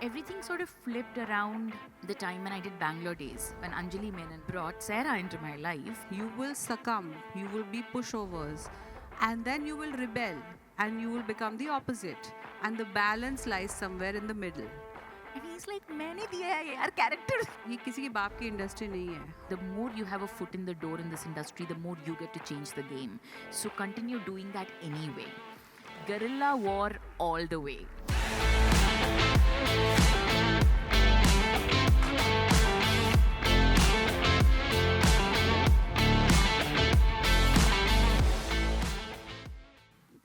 everything sort of flipped around the time when I did Bangalore Days, when Anjali Menon brought Sarah into my life. You will succumb, you will be pushovers, and then you will rebel and you will become the opposite. And the balance lies somewhere in the middle. And he's like, मैंने दिया है यार character. ये किसी के बाप की industry नहीं है. The more you have a foot in the door in this industry, the more you get to change the game. So continue doing that anyway. Guerrilla war all the way.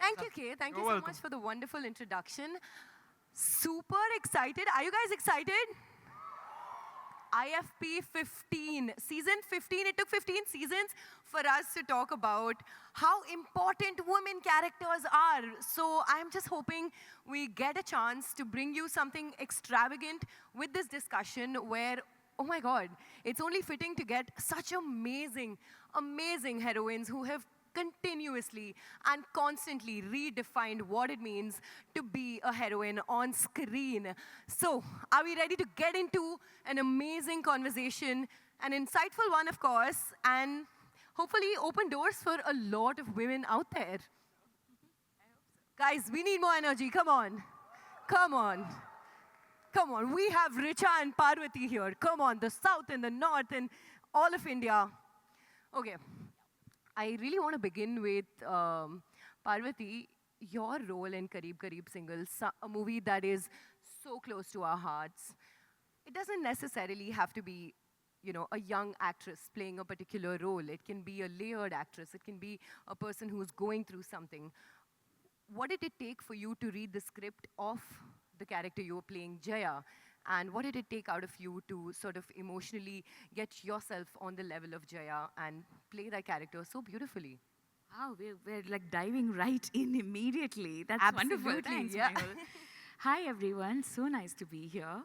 Thank you, Kay. Thank you so much for the wonderful introduction. Super excited. Are you guys excited? IFP 15, season 15. It took 15 seasons for us to talk about how important women characters are. So I'm just hoping we get a chance to bring you something extravagant with this discussion where, oh my God, it's only fitting to get such amazing, amazing heroines who have continuously and constantly redefined what it means to be a heroine on screen. So, are we ready to get into an amazing conversation, an insightful one, of course, and hopefully open doors for a lot of women out there? Guys, we need more energy. Come on. Come on. Come on. We have Richa and Parvati here. Come on. The South and the North and all of India. Okay. I really want to begin with Parvati, your role in Kareeb Kareeb Single, a movie that is so close to our hearts. It doesn't necessarily have to be, you know, a young actress playing a particular role. It can be a layered actress. It can be a person who's going through something. What did it take for you to read the script of the character you were playing, Jaya? And what did it take out of you to sort of emotionally get yourself on the level of Jaya and play that character so beautifully? Wow, we're like diving right in immediately. That's Absolutely, wonderful. Thanks, yeah. Mehul. Hi, everyone. So nice to be here.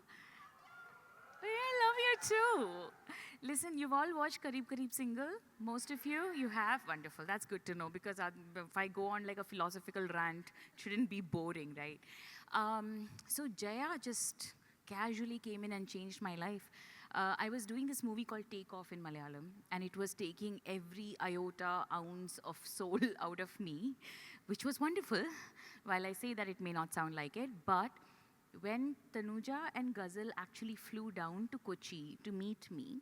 Hey, I love you too. Listen, you've all watched Kareeb Kareeb Single. Most of you have. Wonderful. That's good to know because if I go on like a philosophical rant, it shouldn't be boring, right? So Jaya just casually came in and changed my life. I was doing this movie called Take Off in Malayalam, and it was taking every iota, ounce of soul out of me, which was wonderful. While I say that, it may not sound like it, but when Tanuja and Ghazal actually flew down to Kochi to meet me,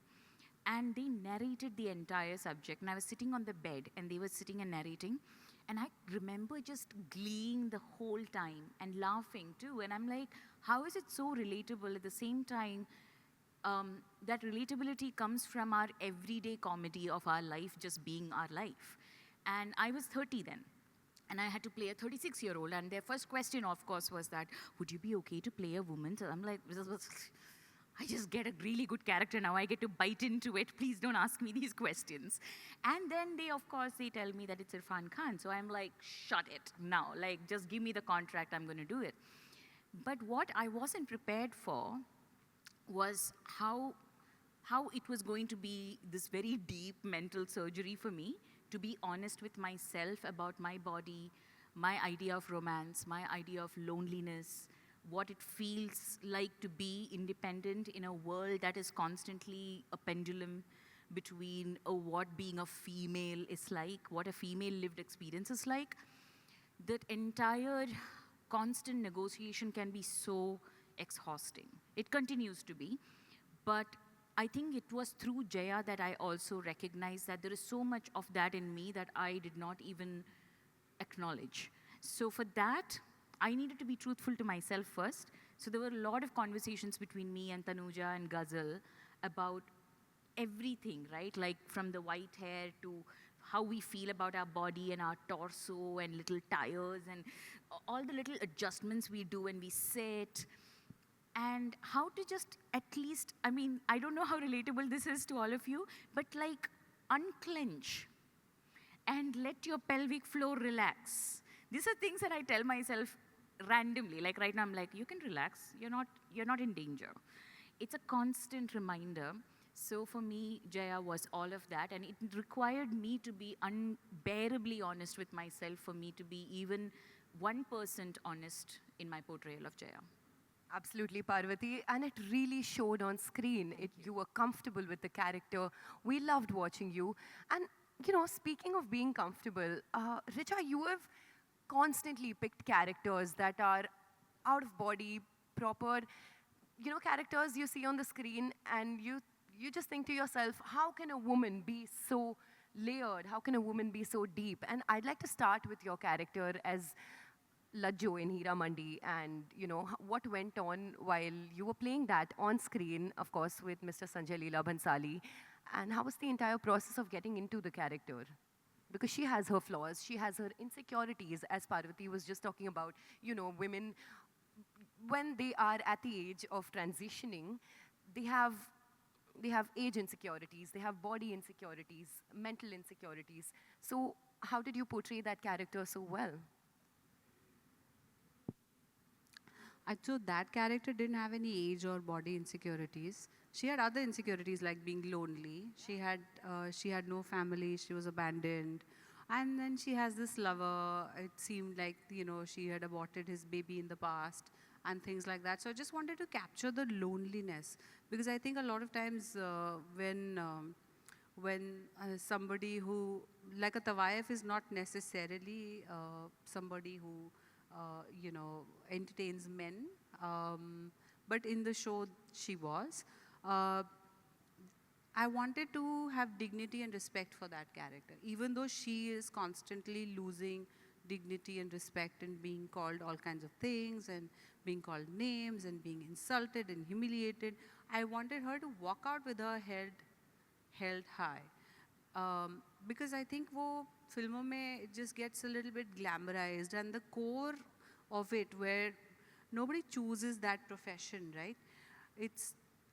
and they narrated the entire subject, and I was sitting on the bed, and they were sitting and narrating, and I remember just gleeing the whole time and laughing too, and I'm like, how is it so relatable at the same time? That relatability comes from our everyday comedy of our life just being our life. And I was 30 then, and I had to play a 36-year-old, and their first question, of course, was that, would you be okay to play a woman? So I'm like, I just get a really good character now. I get to bite into it. Please don't ask me these questions. And then they, of course, they tell me that it's Irfan Khan. So I'm like, shut it now. Like, just give me the contract. I'm going to do it. But what I wasn't prepared for was how it was going to be this very deep mental surgery for me to be honest with myself about my body, my idea of romance, my idea of loneliness, what it feels like to be independent in a world that is constantly a pendulum between what being a female is like, what a female lived experience is like. That entire constant negotiation can be so exhausting. It continues to be, but I think it was through Jaya that I also recognized that there is so much of that in me that I did not even acknowledge. So for that, I needed to be truthful to myself first. So there were a lot of conversations between me and Tanuja and Ghazal about everything, right? Like from the white hair to how we feel about our body and our torso and little tires and all the little adjustments we do when we sit. And how to just at least, I mean, I don't know how relatable this is to all of you, but like unclench and let your pelvic floor relax. These are things that I tell myself randomly. Like right now, I'm like, you can relax. You're not in danger. It's a constant reminder. So for me, Jaya was all of that, and it required me to be unbearably honest with myself for me to be even 1% honest in my portrayal of Jaya. Absolutely, Parvati, and it really showed on screen. You were comfortable with the character. We loved watching you. And, speaking of being comfortable, Richa, you have constantly picked characters that are out of body, proper, characters you see on the screen, and you just think to yourself, how can a woman be so layered? How can a woman be so deep? And I'd like to start with your character as Lajjo in Hira Mandi, and what went on while you were playing that on screen, of course, with Mr. Sanjay Leela Bhansali, and how was the entire process of getting into the character? Because she has her flaws, she has her insecurities, as Parvati was just talking about. Women, when they are at the age of transitioning, they have age insecurities, they have body insecurities, mental insecurities. So how did you portray that character so well? So that character didn't have any age or body insecurities. She had other insecurities like being lonely. She had no family. She was abandoned, and then she has this lover. It seemed like she had aborted his baby in the past and things like that. So I just wanted to capture the loneliness because I think a lot of times when somebody who like a Tawayef is not necessarily somebody who entertains men. But in the show, she was. Uh, I wanted to have dignity and respect for that character, even though she is constantly losing dignity and respect and being called all kinds of things and being called names and being insulted and humiliated. I wanted her to walk out with her head held high. Because I think वो फिल्मों में it just gets a little bit glamorized, and the core of it where nobody chooses that profession, right?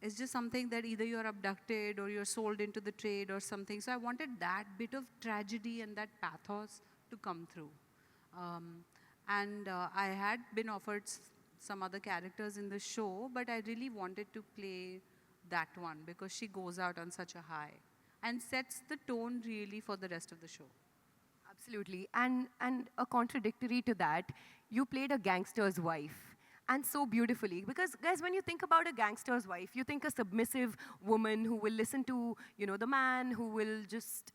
It's just something that either you're abducted or you're sold into the trade or something. So I wanted that bit of tragedy and that pathos to come through. And I had been offered some other characters in the show, but I really wanted to play that one because she goes out on such a high and sets the tone really for the rest of the show. Absolutely. And a contradictory to that, you played a gangster's wife. And so beautifully. Because, guys, when you think about a gangster's wife, you think a submissive woman who will listen to, the man, who will just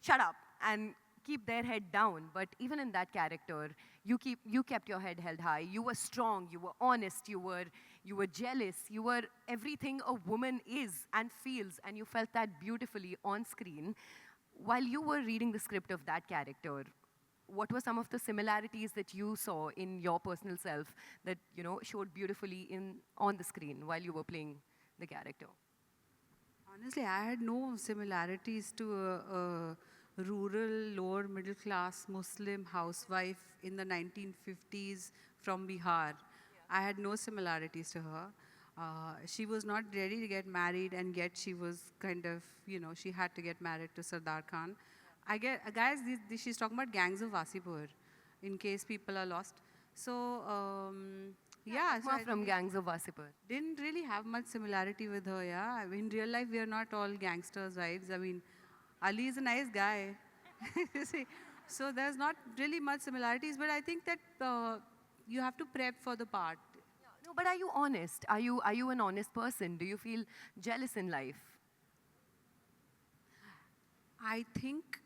shut up and keep their head down. But even in that character, you kept your head held high. You were strong, you were honest, you were jealous, you were everything a woman is and feels, and you felt that beautifully on screen. While you were reading the script of that character, what were some of the similarities that you saw in your personal self that showed beautifully on the screen while you were playing the character? Honestly, I had no similarities to a rural, lower middle class Muslim housewife in the 1950s from Bihar. I had no similarities to her. She was not ready to get married, and yet she was kind of, she had to get married to Sardar Khan. Guys, she's talking about Gangs of Wasipur, in case people are lost. So, yeah. So From Gangs of Wasipur. didn't really have much similarity with her, yeah. I mean, in real life, we are not all gangsters' wives. I mean, Ali is a nice guy. You see, so there's not really much similarities, but I think that you have to prep for the part. No, but are you honest? Are you an honest person? Do you feel jealous in life? I think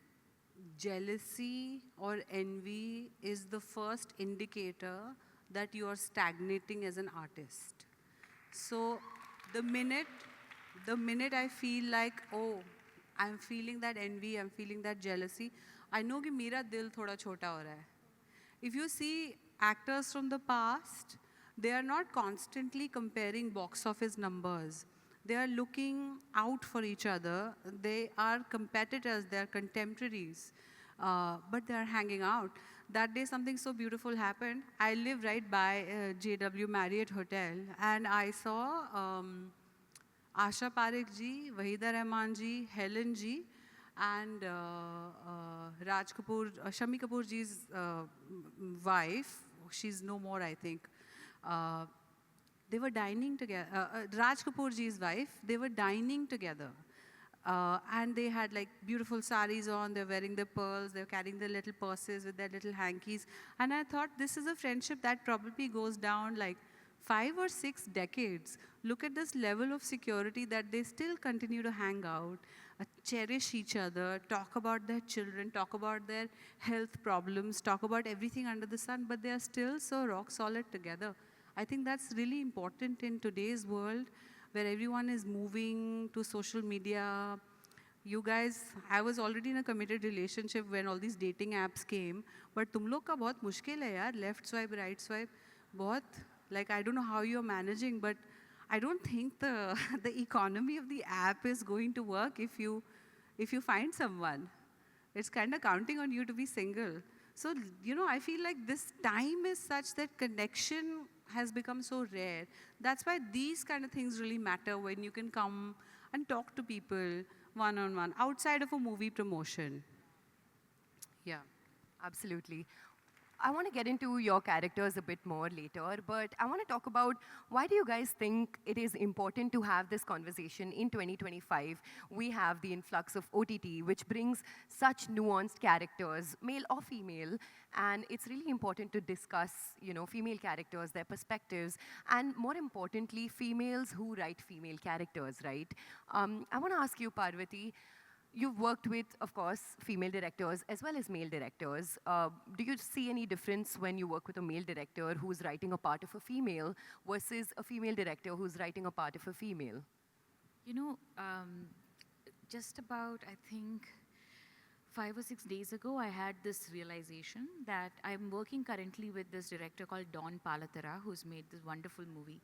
jealousy or envy is the first indicator that you are stagnating as an artist. So the minute I feel like, oh, I'm feeling that envy, I'm feeling that jealousy, I know कि मेरा दिल थोड़ा छोटा हो रहा है. If you see actors from the past, they are not constantly comparing box office numbers. They are looking out for each other. They are competitors, they are contemporaries, but they are hanging out. That day, something so beautiful happened. I live right by JW Marriott Hotel, and I saw Asha Parekh ji, Wahida Rahman ji, Helen ji, and Raj Kapoor, Shami Kapoor ji's wife. She's no more, I think. They were dining together. Raj Kapoor ji's wife, they were dining together. And they had like beautiful saris on, they're wearing their pearls, they're carrying their little purses with their little hankies. And I thought this is a friendship that probably goes down like 5 or 6 decades, look at this level of security that they still continue to hang out, cherish each other, talk about their children, talk about their health problems, talk about everything under the sun, but they are still so rock solid together. I think that's really important in today's world where everyone is moving to social media. You guys, I was already in a committed relationship when all these dating apps came, but तुम लोग का बहुत मुश्किल है यार, left swipe, right swipe, बहुत, like I don't know how you're managing, but I don't think the the economy of the app is going to work if you find someone. It's kind of counting on you to be single. So, you know, I feel like this time is such that connection has become so rare. That's why these kind of things really matter when you can come and talk to people one-on-one outside of a movie promotion. Yeah. Absolutely. I want to get into your characters a bit more later, but I want to talk about why do you guys think it is important to have this conversation in 2025? We have the influx of OTT, which brings such nuanced characters, male or female, and it's really important to discuss, you know, female characters, their perspectives, and more importantly, females who write female characters, right? I want to ask you, Parvati, you've worked with, of course, female directors as well as male directors. Do you see any difference when you work with a male director who's writing a part of a female versus a female director who's writing a part of a female? You know, just about, I think, 5 or 6 days ago, I had this realization that I'm working currently with this director called Don Palatara, who's made this wonderful movie.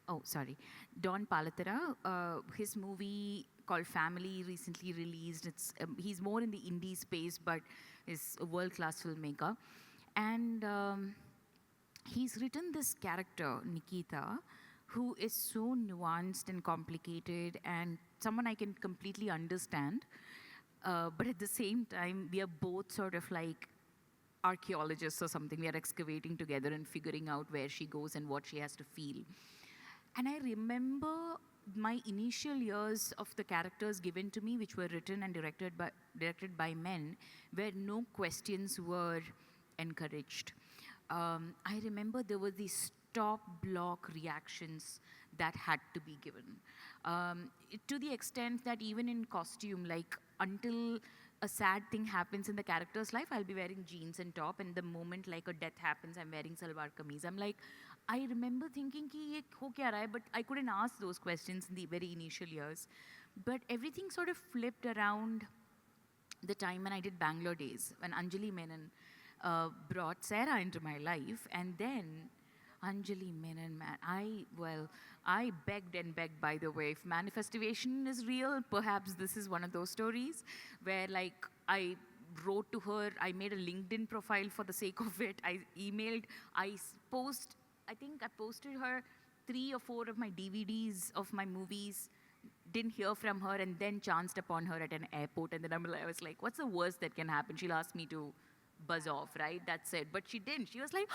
Oh, sorry. Don Palatara, his movie called Family recently released. He's more in the indie space, but is a world-class filmmaker. And he's written this character, Nikita, who is so nuanced and complicated and someone I can completely understand. But at the same time, we are both sort of like archaeologists or something. We are excavating together and figuring out where she goes and what she has to feel. And I remember my initial years of the characters given to me, which were written and directed by men, where no questions were encouraged. I remember there were these stop block reactions that had to be given. To the extent that even in costume, like until a sad thing happens in the character's life, I'll be wearing jeans and top, and the moment like a death happens, I'm wearing salwar kameez. I'm like, I remember thinking ki ye ho kya raha hai, but I couldn't ask those questions in the very initial years. But everything sort of flipped around the time when I did Bangalore Days, when Anjali Menon brought Sarah into my life, and then Anjali Menon, man, I begged and begged, by the way. If manifestation is real, perhaps this is one of those stories where, like, I wrote to her, I made a LinkedIn profile for the sake of it, I emailed, I think I posted her 3 or 4 of my DVDs of my movies, didn't hear from her, and then chanced upon her at an airport, and then I was like, what's the worst that can happen? She'll ask me to buzz off, right? That's it. But she didn't. She was like,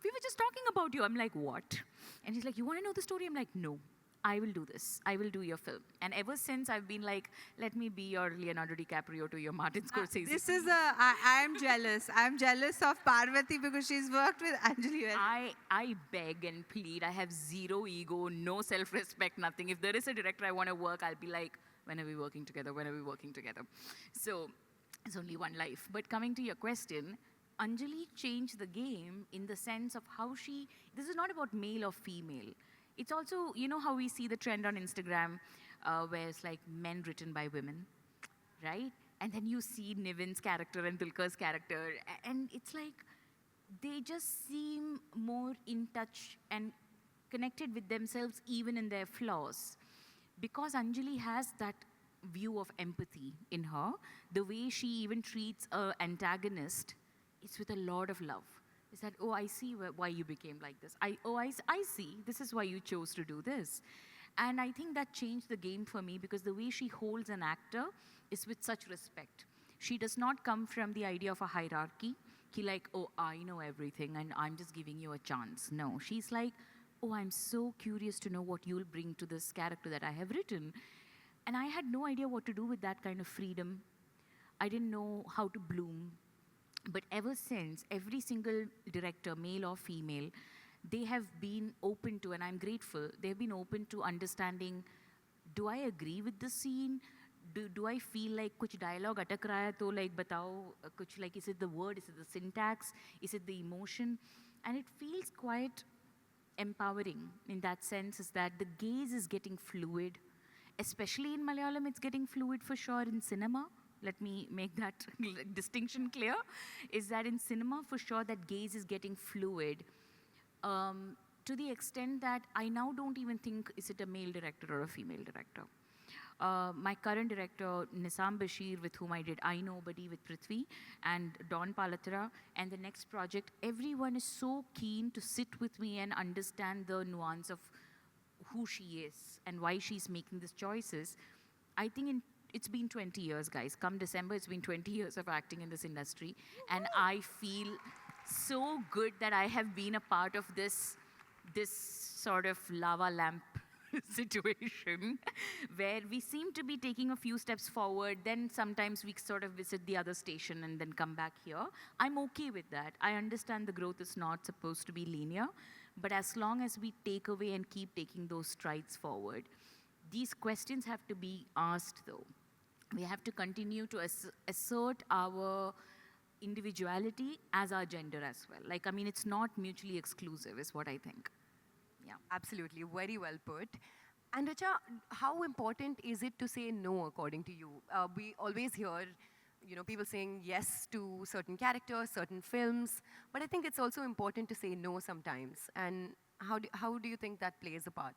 we were just talking about you. I'm like, what? And she's like, you want to know the story? I'm like, no, I will do this. I will do your film. And ever since, I've been like, let me be your Leonardo DiCaprio to your Martin Scorsese. I'm jealous. I'm jealous of Parvati because she's worked with Anjali. I beg and plead. I have zero ego, no self-respect, nothing. If there is a director I want to work, I'll be like, when are we working together? When are we working together? So it's only one life. But coming to your question, Anjali changed the game in the sense of how this is not about male or female. It's also, you know how we see the trend on Instagram where it's like men written by women, right? And then you see Nivin's character and Dulquer's character, and it's like they just seem more in touch and connected with themselves even in their flaws. Because Anjali has that view of empathy in her, the way she even treats an antagonist, it's with a lot of love. It's that, oh, I see why you became like this. I see, this is why you chose to do this. And I think that changed the game for me because the way she holds an actor is with such respect. She does not come from the idea of a hierarchy. Ki like, oh, I know everything and I'm just giving you a chance. No, she's like, oh, I'm so curious to know what you'll bring to this character that I have written. And I had no idea what to do with that kind of freedom. I didn't know how to bloom. But ever since, every single director, male or female, they have been open to, and I'm grateful, they've been open to understanding, do I agree with the scene? Do I feel like kuch dialogue atak raha hai, to like batao, kuch like, is it the word, is it the syntax, is it the emotion? And it feels quite empowering in that sense, is that the gaze is getting fluid, especially in Malayalam, it's getting fluid for sure in cinema. Let me make that distinction clear, is that in cinema, for sure, that gaze is getting fluid. To the extent that I now don't even think, is it a male director or a female director? My current director, Nisam Bashir, with whom I did I Nobody with Prithvi, and Dawn Palatra, and the next project, everyone is so keen to sit with me and understand the nuance of who she is and why she's making these choices. I think it's been 20 years, guys. Come December, it's been 20 years of acting in this industry, and I feel so good that I have been a part of this sort of lava lamp situation where we seem to be taking a few steps forward, then sometimes we sort of visit the other station and then come back here. I'm okay with that. I understand the growth is not supposed to be linear, but as long as we take away and keep taking those strides forward, these questions have to be asked though. We have to continue to assert our individuality as our gender as well. Like, I mean, it's not mutually exclusive is what I think. Yeah. Absolutely, very well put. And Richa, how important is it to say no, according to you? We always hear, people saying yes to certain characters, certain films, but I think it's also important to say no sometimes. And how do you think that plays a part?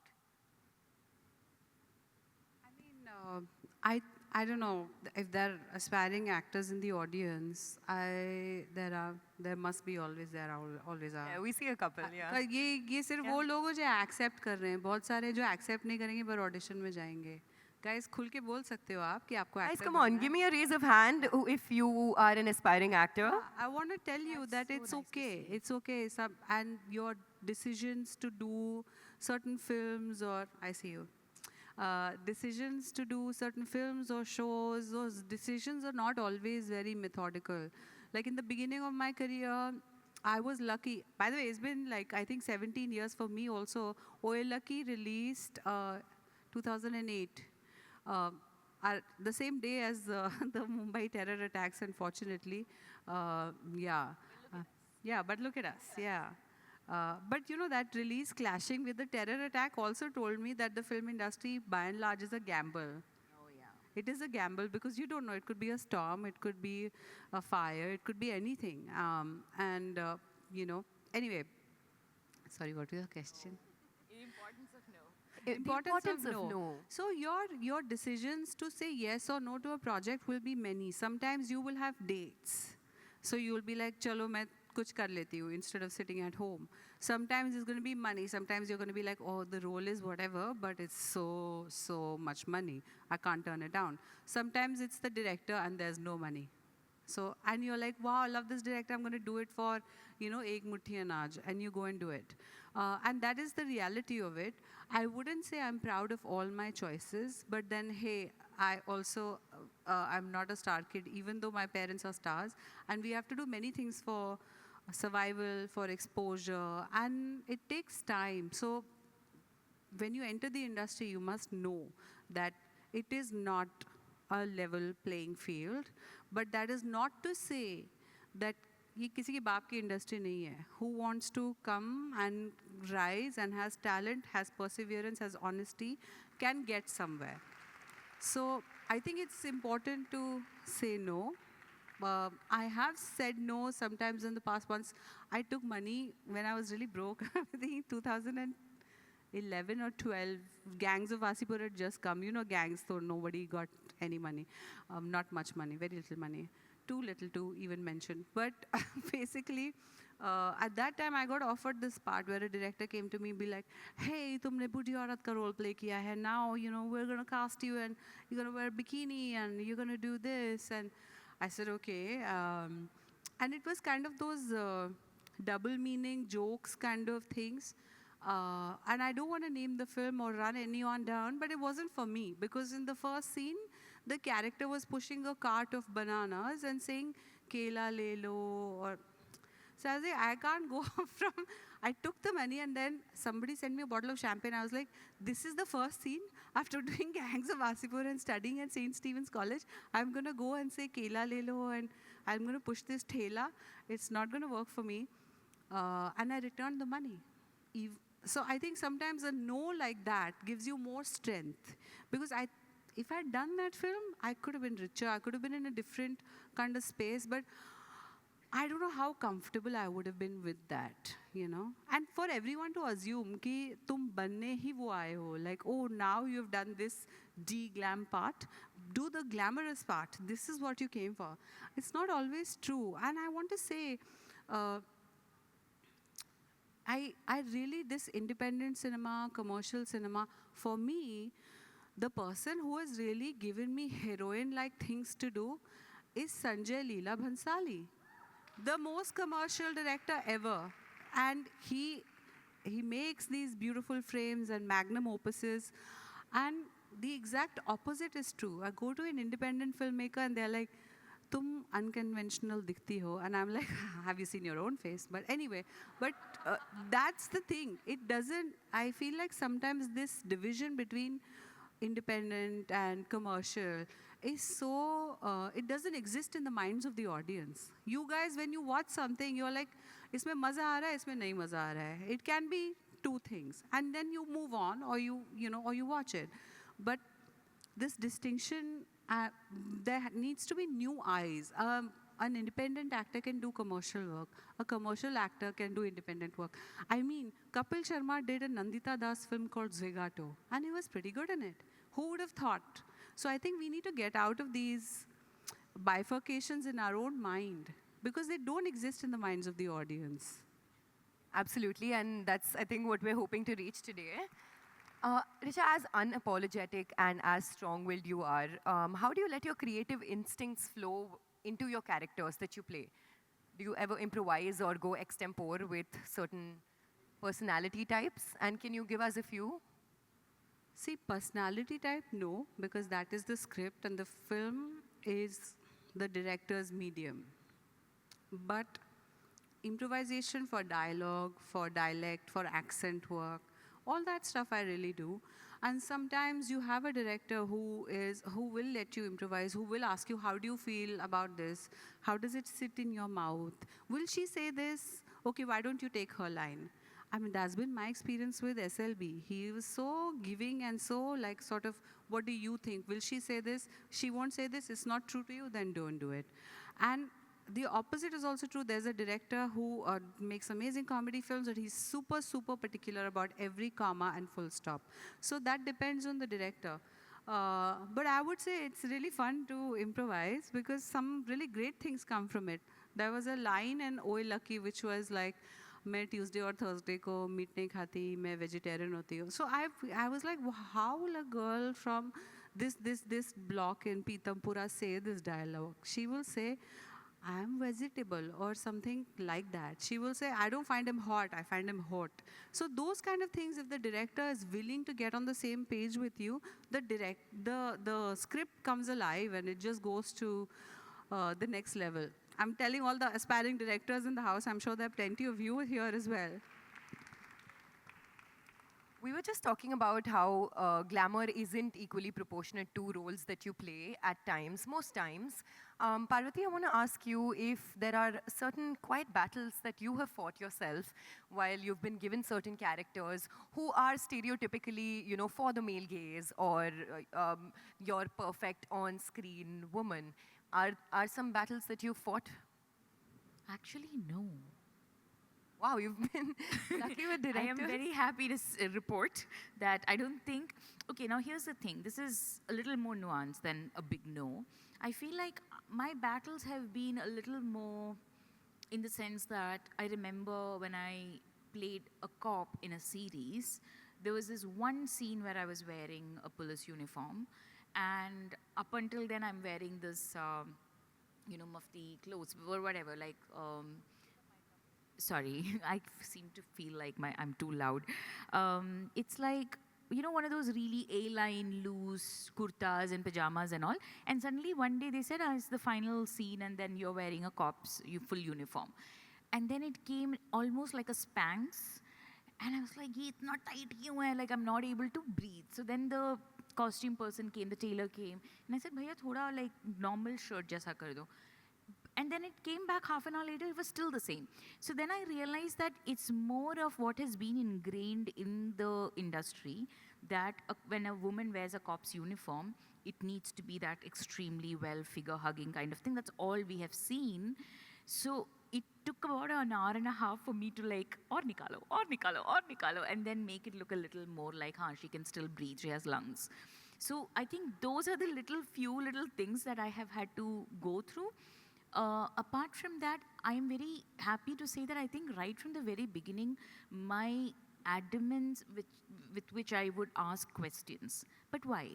I mean, I don't know if there are aspiring actors in the audience. There must be always always are. Yeah, we see a couple, yeah. ये सिर्फ वो लोग हैं जो accept कर रहे हैं. बहुत सारे जो accept नहीं करेंगे पर audition में जाएंगे. Guys, खुल के बोल सकते हो आप कि आपको Guys, actor come on, बनना है. give me a raise of hand if you are an aspiring actor. I want to tell you that it's okay. It's okay. And your decisions to do certain films or I see you. Decisions to do certain films or shows, those decisions are not always very methodical. Like in the beginning of my career, I was lucky. By the way, it's been like, I think 17 years for me also. Oye Lucky released 2008. The same day as the Mumbai terror attacks, unfortunately. Yeah. Yeah, but look at us, yeah. But you know, that release clashing with the terror attack also told me that the film industry, by and large, is a gamble. Oh, yeah. It is a gamble because you don't know. It could be a storm, it could be a fire, it could be anything. Anyway, sorry, what was your question? Importance of no. So your decisions to say yes or no to a project will be many. Sometimes you will have dates. So you will be like, chalo, main kuch kar leti hu, instead of sitting at home. Sometimes it's going to be money. Sometimes you're going to be like, oh, the role is whatever, but it's so much money. I can't turn it down. Sometimes it's the director and there's no money. So, and you're like, wow, I love this director. I'm going to do it for, Ek Muthi Anaj. And you go and do it. And that is the reality of it. I wouldn't say I'm proud of all my choices, but then, hey, I also, I'm not a star kid, even though my parents are stars. And we have to do many things for survival, for exposure, and it takes time. So when you enter the industry, you must know that it is not a level playing field, but that is not to say that ये किसी के बाप की industry नहीं है. Who wants to come and rise and has talent, has perseverance, has honesty, can get somewhere. So I think it's important to say no. I have said no sometimes in the past. Once I took money when I was really broke. I think 2011 or 12, gangs of Wasipur had just come. You know gangs, so nobody got any money. Not much money, very little money. Too little to even mention. But basically, at that time, I got offered this part where a director came to me and be like, hey, tumne budi aurat ka role play kiya hai. Now, we're going to cast you and you're going to wear a bikini and you're going to do this. And I said, okay. And it was kind of those double meaning jokes kind of things. And I don't want to name the film or run anyone down, but it wasn't for me. Because in the first scene, the character was pushing a cart of bananas and saying, Kela le lo. So I was like, I can't go from, I took the money and then somebody sent me a bottle of champagne. I was like, this is the first scene. After doing Gangs of Wasipur and studying at St. Stephen's College, I'm going to go and say Kela le lo and I'm going to push this thela. It's not going to work for me. And I returned the money. So I think sometimes a no like that gives you more strength. Because if I had done that film, I could have been richer. I could have been in a different kind of space. But I don't know how comfortable I would have been with that, you know. And for everyone to assume कि तुम बनने ही वो आए हो, like, oh, now you've done this de-glam part, do the glamorous part. This is what you came for. It's not always true. And I want to say, I really, this independent cinema, commercial cinema, for me, the person who has really given me heroine-like things to do is Sanjay Leela Bhansali, the most commercial director ever. And he makes these beautiful frames and magnum opuses. And the exact opposite is true. I go to an independent filmmaker and they're like, tum unconventional dikhti ho. And I'm like, have you seen your own face? But anyway, that's the thing. It doesn't, I feel like sometimes this division between independent and commercial is so, it doesn't exist in the minds of the audience. You guys, when you watch something, you're like, isme maza aa raha hai, isme nahi maza aa raha hai. It can be two things. And then you move on or you watch it. But this distinction, there needs to be new eyes. An independent actor can do commercial work. A commercial actor can do independent work. I mean, Kapil Sharma did a Nandita Das film called Zegato, and he was pretty good in it. Who would have thought? So I think we need to get out of these bifurcations in our own mind because they don't exist in the minds of the audience. Absolutely, and that's, I think, what we're hoping to reach today. Richa, as unapologetic and as strong-willed you are, how do you let your creative instincts flow into your characters that you play? Do you ever improvise or go extempore with certain personality types? And can you give us a few? See, personality type, no, because that is the script and the film is the director's medium. But improvisation for dialogue, for dialect, for accent work, all that stuff I really do. And sometimes you have a director who will let you improvise, who will ask you, how do you feel about this? How does it sit in your mouth? Will she say this? Okay, why don't you take her line? I mean, that's been my experience with SLB. He was so giving and so like sort of, what do you think? Will she say this? She won't say this. It's not true to you, then don't do it. And the opposite is also true. There's a director who makes amazing comedy films, but he's super, super particular about every comma and full stop. So that depends on the director. But I would say it's really fun to improvise because some really great things come from it. There was a line in Oye Lucky which was like, मैं Tuesday or Thursday को meet नहीं खाती, मैं vegetarian होती हूँ. So I was like, how will a girl from this block in Pitampura say this dialogue? She will say, I am vegetable or something like that. She will say, I don't find him hot, I find him hot. So those kind of things, if the director is willing to get on the same page with you, the script comes alive and it just goes to the next level. I'm telling all the aspiring directors in the house, I'm sure there are plenty of you here as well. We were just talking about how glamour isn't equally proportionate to roles that you play at times, most times. Parvati, I want to ask you if there are certain quiet battles that you have fought yourself while you've been given certain characters who are stereotypically, you know, for the male gaze or your perfect on-screen woman. Are some battles that you fought? Actually, no. Wow, you've been lucky with directors. I am very happy to report that I don't think, okay, now here's the thing. This is a little more nuanced than a big no. I feel like my battles have been a little more in the sense that I remember when I played a cop in a series, there was this one scene where I was wearing a police uniform. And up until then, I'm wearing this, mufti clothes or whatever, like, sorry, I seem to feel like I'm too loud. It's like, one of those really A-line loose kurtas and pajamas and all. And suddenly one day they said, it's the final scene and then you're wearing a cop's full uniform. and then it came almost like a Spanx. And I was like, ये इतना tight क्यों है? Like I'm not able to breathe. So then the costume person came, the tailor came, and I said, भैया थोड़ा like normal shirt जैसा कर दो. And then it came back half an hour later, it was still the same. So then I realized that it's more of what has been ingrained in the industry, that when a woman wears a cop's uniform, it needs to be that extremely well figure hugging kind of thing. That's all we have seen. So it took about an hour and a half for me to like, or nikalo, and then make it look a little more like, she can still breathe, she has lungs. So I think those are the few little things that I have had to go through. Apart from that, I am very happy to say that I think right from the very beginning, my adamance with which I would ask questions. But why?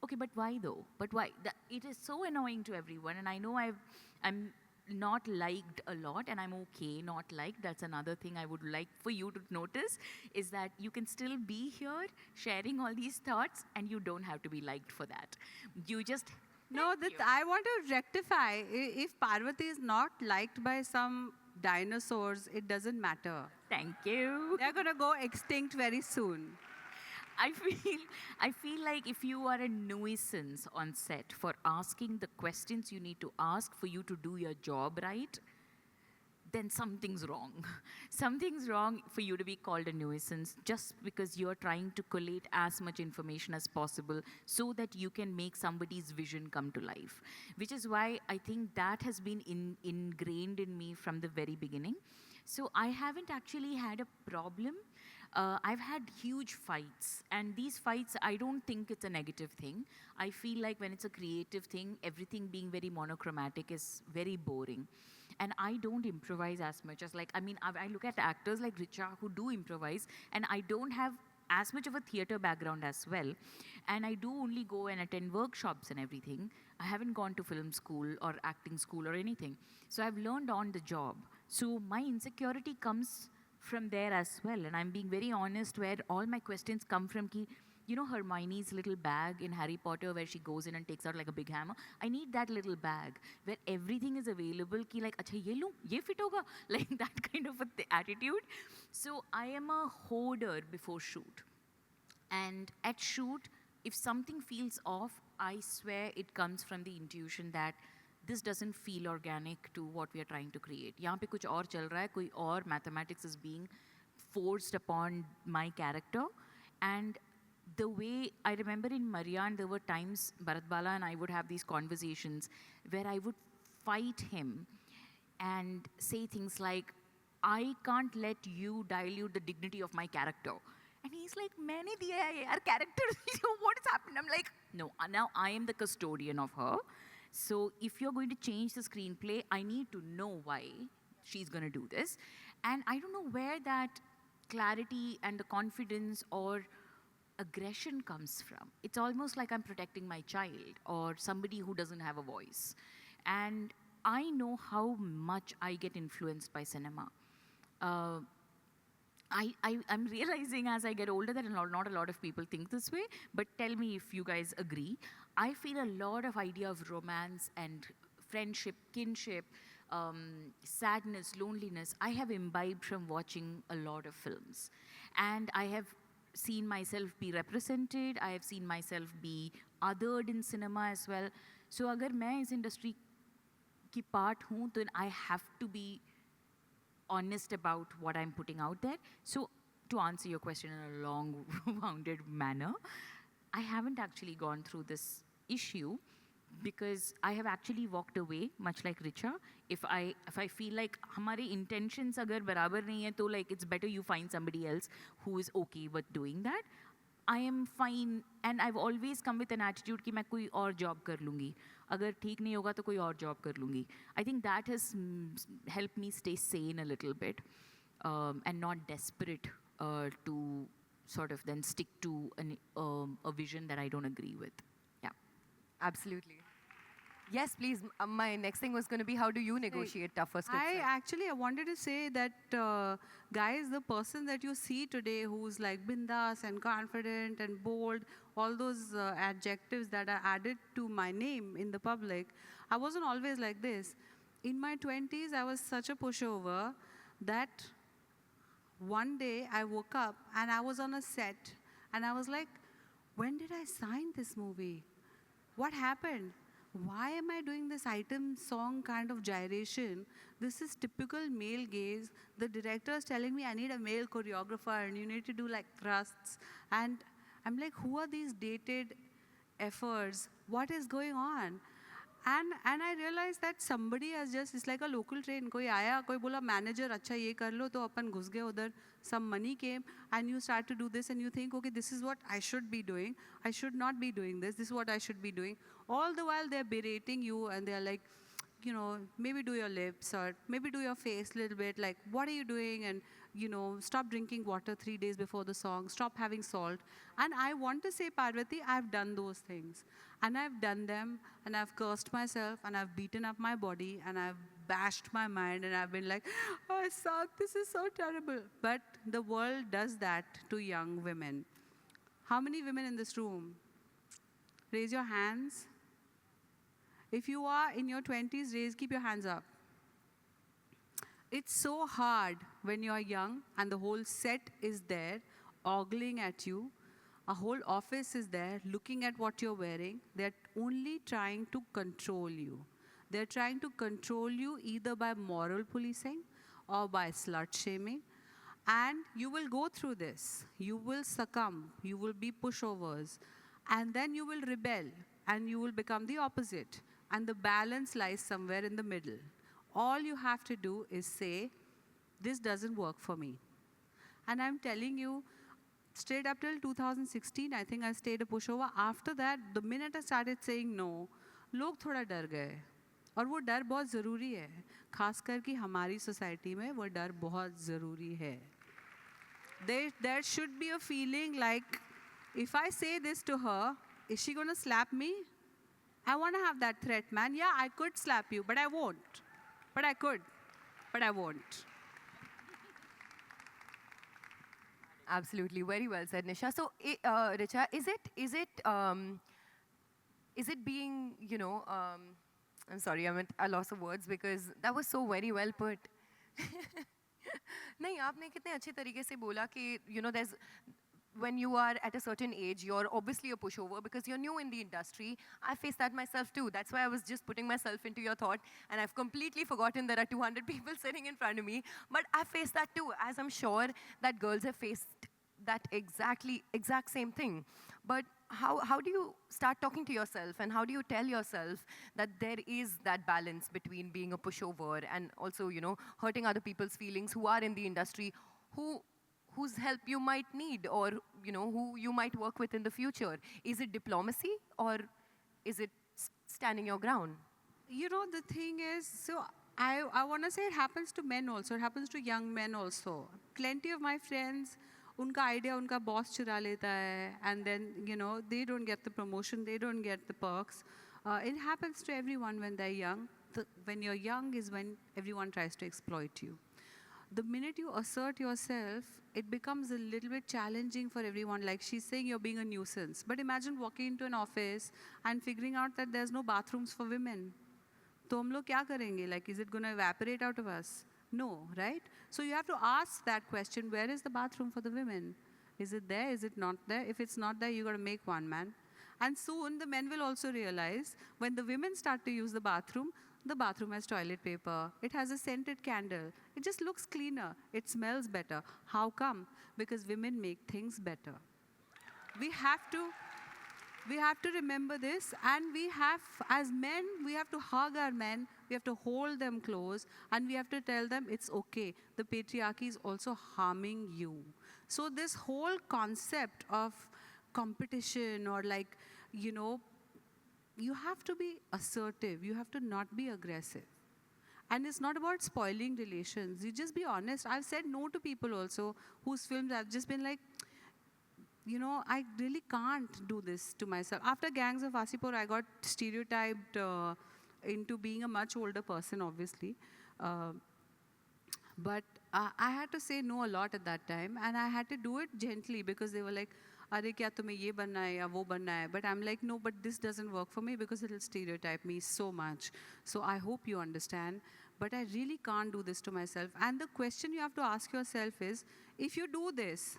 Okay, but why though? But why? It is so annoying to everyone, and I know I'm not liked a lot, and I'm okay not liked. That's another thing I would like for you to notice, is that you can still be here sharing all these thoughts, and you don't have to be liked for that. You just No, Thank you. I want to rectify. If Parvati is not liked by some dinosaurs, it doesn't matter. Thank you. They're going to go extinct very soon. I feel like if you are a nuisance on set for asking the questions you need to ask for you to do your job right, then something's wrong. Something's wrong for you to be called a nuisance just because you're trying to collate as much information as possible so that you can make somebody's vision come to life. Which is why I think that has been ingrained in me from the very beginning. So I haven't actually had a problem. I've had huge fights, and these fights, I don't think it's a negative thing. I feel like when it's a creative thing, everything being very monochromatic is very boring. And I don't improvise as much as like, I mean, I look at actors like Richa who do improvise, and I don't have as much of a theater background as well. And I do only go and attend workshops and everything. I haven't gone to film school or acting school or anything. So I've learned on the job. So my insecurity comes from there as well. And I'm being very honest, where all my questions come from ki, you know Hermione's little bag in Harry Potter where she goes in and takes out like a big hammer? I need that little bag where everything is available ki like, acha ye lu, ye fit hoga? Like that kind of attitude. So I am a hoarder before shoot. And at shoot, if something feels off, I swear it comes from the intuition that this doesn't feel organic to what we are trying to create. यहाँ पे कुछ और चल रहा है, कोई और mathematics is being forced upon my character. And the way I remember in Marian, there were times Bharat Bala and I would have these conversations where I would fight him and say things like, I can't let you dilute the dignity of my character. And he's like, मैंने दिया है यार character. What is happening? I'm like, no, now I am the custodian of her. So if you're going to change the screenplay, I need to know why she's going to do this. And I don't know where that clarity and the confidence or aggression comes from. It's almost like I'm protecting my child or somebody who doesn't have a voice. And I know how much I get influenced by cinema. I'm realizing as I get older that not a lot of people think this way, but tell me if you guys agree. I feel a lot of idea of romance and friendship, kinship, sadness, loneliness, I have imbibed from watching a lot of films. And I have seen myself be represented, I have seen myself be othered in cinema as well. So agar main is industry ki part hoon, then I have to be honest about what I'm putting out there. So to answer your question in a long-rounded manner, I haven't actually gone through this issue because I have actually walked away, much like Richa. If I feel like हमारे intentions अगर बराबर नहीं है, तो like it's better you find somebody else who is okay with doing that. I am fine, and I've always come with an attitude कि मैं कोई और job कर लूँगी. अगर ठीक नहीं होगा तो कोई और job कर लूँगी. I think that has helped me stay sane a little bit and not desperate to sort of then stick to a vision that I don't agree with. Yeah. Absolutely. Yes, please. My next thing was going to be, how do you negotiate tougher scripts? I wanted to say that, guys, the person that you see today who's like bindas and confident and bold, all those adjectives that are added to my name in the public, I wasn't always like this. In my 20s, I was such a pushover. that one day I woke up and I was on a set and I was like, when did I sign this movie? What happened? Why am I doing this item song kind of gyration? This is typical male gaze. The director is telling me I need a male choreographer and you need to do like thrusts. And I'm like, who are these dated efforts? What is going on? And I realized that somebody has just, it's like a local train. कोई आया, कोई बोला manager अच्छा ये कर लो, तो अपन घुस गए उधर. Some money came and you start to do this and you think, okay, this is what I should be doing. I should not be doing this. This is what I should be doing. All the while they're berating you and they're like, you know, maybe do your lips or maybe do your face a little bit. Like, what are you doing? And, you know, stop drinking water 3 days before the song. Stop having salt. And I want to say, Parvati, I've done those things. And I've done them and I've cursed myself and I've beaten up my body and I've bashed my mind and I've been like, oh, I suck. This is so terrible. But the world does that to young women. How many women in this room? Raise your hands. If you are in your 20s, keep your hands up. It's so hard when you're young and the whole set is there, ogling at you. A whole office is there looking at what you're wearing. They're only trying to control you. They're trying to control you either by moral policing or by slut shaming. And you will go through this. You will succumb. You will be pushovers. And then you will rebel. And you will become the opposite. And the balance lies somewhere in the middle. All you have to do is say, this doesn't work for me. And I'm telling you, straight up till 2016, I think I stayed a pushover. After that, the minute I started saying no, लोग थोड़ा डर गए. और वो डर बहुत ज़रूरी है. खासकर कि हमारी सोसाइटी में वो डर बहुत ज़रूरी है. There should be a feeling like, if I say this to her, is she going to slap me? I want to have that threat, man. Yeah, I could slap you, but I won't. But I could, but I won't. Absolutely, very well said, Nisha. So, Richa, is it being, you know, I'm sorry, I'm at a loss of words because that was so very well put. नहीं, आपने कितने अच्छे तरीके से बोला कि, you know, there's, when you are at a certain age, you're obviously a pushover because you're new in the industry. I face that myself too. That's why I was just putting myself into your thought, and I've completely forgotten there are 200 people sitting in front of me. But I faced that too, as I'm sure that girls have faced that exact same thing. But how do you start talking to yourself, and how do you tell yourself that there is that balance between being a pushover and also, you know, hurting other people's feelings who are in the industry, whose help you might need, or, you know, who you might work with in the future? Is it diplomacy, or is it standing your ground? You know, the thing is, so I want to say it happens to men also. It happens to young men also. Plenty of my friends, unka idea, unka boss chura leta hai, and then, you know, they don't get the promotion, they don't get the perks. It happens to everyone when they're young. When you're young is when everyone tries to exploit you. The minute you assert yourself, it becomes a little bit challenging for everyone. Like she's saying, you're being a nuisance. But imagine walking into an office and figuring out that there's no bathrooms for women. तो हम लोग क्या करेंगे? Like, is it going to evaporate out of us? No, right? So you have to ask that question, where is the bathroom for the women? Is it there? Is it not there? If it's not there, you got to make one, man. And soon the men will also realize when the women start to use the bathroom has toilet paper, it has a scented candle, it just looks cleaner, it smells better. How come? Because women make things better. We have to remember this, and we have, as men, we have to hug our men, we have to hold them close, and we have to tell them it's okay. The patriarchy is also harming you. So this whole concept of competition, or like, you know, you have to be assertive. You have to not be aggressive. And it's not about spoiling relations. You just be honest. I've said no to people also whose films I've just been like, you know, I really can't do this to myself. After Gangs of Wasipur, I got stereotyped into being a much older person, obviously. But I had to say no a lot at that time. And I had to do it gently because they were like, अरे क्या तुम्हें ये बनना है या वो बनना है? But I'm like, no, but this doesn't work for me because it'll stereotype me so much. So I hope you understand. but I really can't do this to myself. And the question you have to ask yourself is, if you do this,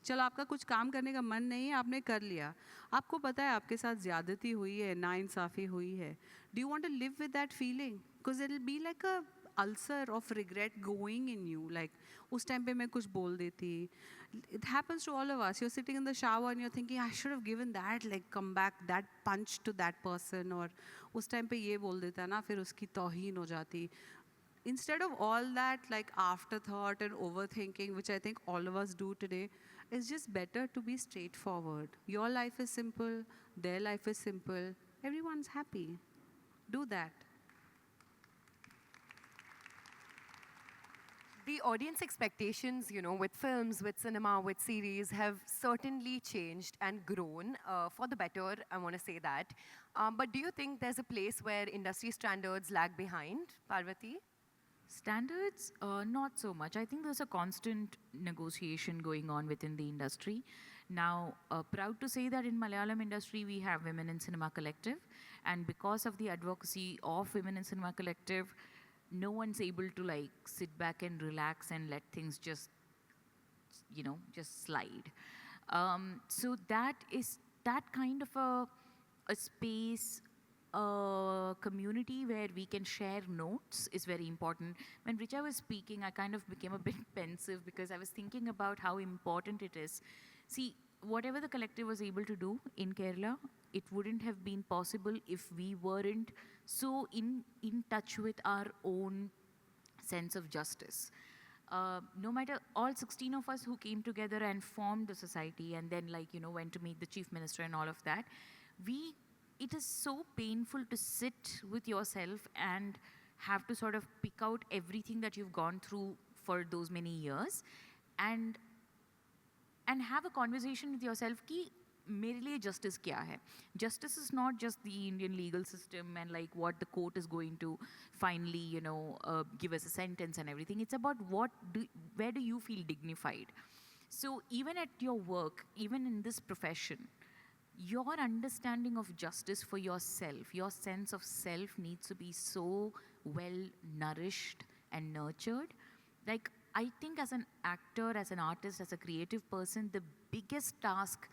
चलो आपका कुछ काम करने का मन नहीं है, आपने कर लिया, आपको पता है आपके साथ ज़्यादती हुई है, नाइंसाफ़ी हुई है, do you want to live with that feeling? Because it'll be like a ulcer of regret going in you, like उस टाइम पे मैं कुछ बोल देती. It happens to all of us. You're sitting in the shower and you're thinking, I should have given that, like come back, that punch to that person, or उस time पे ये बोल देता ना, फिर उसकी तौहीन हो जाती. Instead of all that like afterthought and overthinking, which I think all of us do today, it's just better to be straightforward. Your life is simple, their life is simple, everyone's happy. Do that. The audience expectations, you know, with films, with cinema, with series have certainly changed and grown for the better, I want to say that. But do you think there's a place where industry standards lag behind, Parvati? Standards, not so much. I think there's a constant negotiation going on within the industry. Now, proud to say that in Malayalam industry, we have Women in Cinema Collective. And because of the advocacy of Women in Cinema Collective, no one's able to like sit back and relax and let things just, you know, just slide. So that is that kind of a space, a community where we can share notes is very important. When Richa was speaking, I kind of became a bit pensive because I was thinking about how important it is. See, whatever the collective was able to do in Kerala, it wouldn't have been possible if we weren't so in touch with our own sense of justice. No matter all 16 of us who came together and formed the society and then like, you know, went to meet the chief minister and all of that, it is so painful to sit with yourself and have to sort of pick out everything that you've gone through for those many years and have a conversation with yourself ki mere liye justice kya hai. Justice is not just the Indian legal system and like what the court is going to finally, you know, give us a sentence and everything. It's about where do you feel dignified. So even at your work, even in this profession, your understanding of justice for yourself, your sense of self needs to be so well nourished and nurtured. Like, I think as an actor, as an artist, as a creative person, the biggest task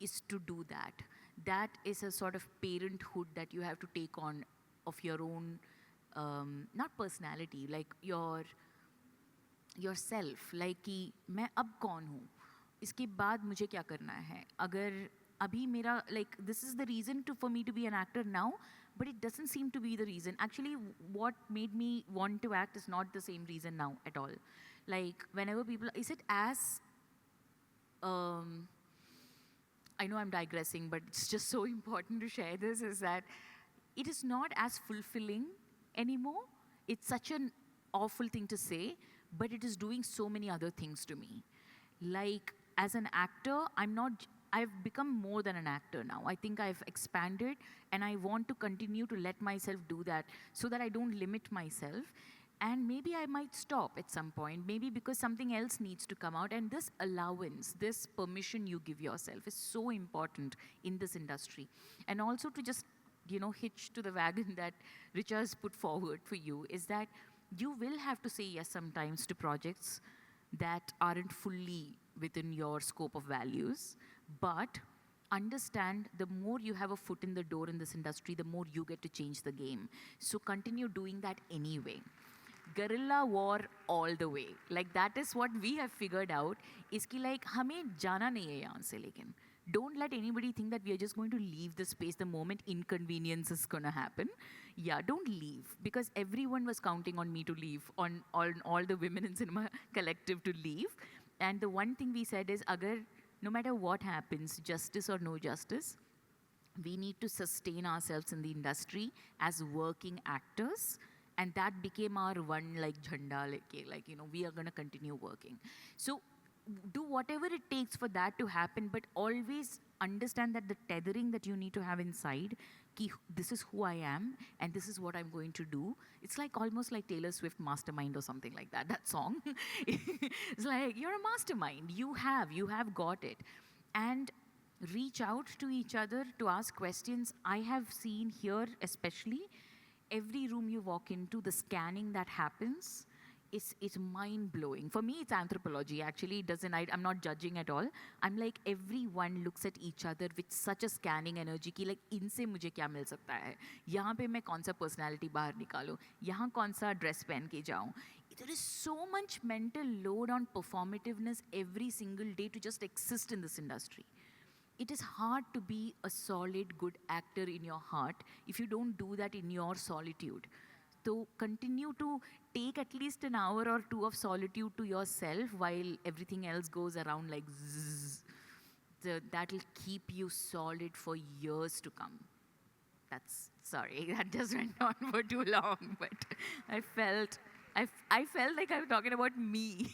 is to do that. That is a sort of parenthood that you have to take on of your own, not personality, like yourself. Like कि मैं अब कौन हूँ? इसके बाद मुझे क्या करना है? अगर अभी मेरा like this is the reason for me to be an actor now, but it doesn't seem to be the reason. Actually, what made me want to act is not the same reason now at all. Like whenever people, is it as I know I'm digressing, but it's just so important to share this, is that it is not as fulfilling anymore. It's such an awful thing to say, but it is doing so many other things to me. Like, as an actor, I've become more than an actor now. I think I've expanded, and I want to continue to let myself do that so that I don't limit myself. And maybe I might stop at some point, maybe because something else needs to come out. And this allowance, this permission you give yourself is so important in this industry. And also to just, you know, hitch to the wagon that Richa has put forward for you is that you will have to say yes sometimes to projects that aren't fully within your scope of values. But understand, the more you have a foot in the door in this industry, the more you get to change the game. So continue doing that anyway. Guerrilla war all the way. Like that is what we have figured out. Iski like हमें जाना नहीं है यहाँ से लेकिन. Don't let anybody think that we are just going to leave the space the moment inconvenience is going to happen. Yeah, don't leave. Because everyone was counting on me to leave, on all the Women in Cinema Collective to leave. And the one thing we said is, no matter what happens, justice or no justice, we need to sustain ourselves in the industry as working actors. And that became our one like jhanda, like you know, we are going to continue working. So do whatever it takes for that to happen, but always understand that the tethering that you need to have inside, ki this is who I am and this is what I'm going to do. It's like almost like Taylor Swift Mastermind or something like that, that song. It's like, you're a mastermind, you have got it. And reach out to each other to ask questions. I have seen here especially, every room you walk into, the scanning that happens, it's mind blowing. For me, it's anthropology. Actually, it doesn't. I'm not judging at all. I'm like everyone looks at each other with such a scanning energy कि like इनसे मुझे क्या मिल सकता है? यहाँ पे मैं कौन सा personality बाहर निकालूँ? यहाँ कौन सा dress पहन के जाऊँ? There is so much mental load on performativeness every single day to just exist in this industry. It is hard to be a solid, good actor in your heart if you don't do that in your solitude. So continue to take at least an hour or two of solitude to yourself while everything else goes around like zzz. That'll keep you solid for years to come. Sorry, that just went on for too long, but I felt like I was talking about me.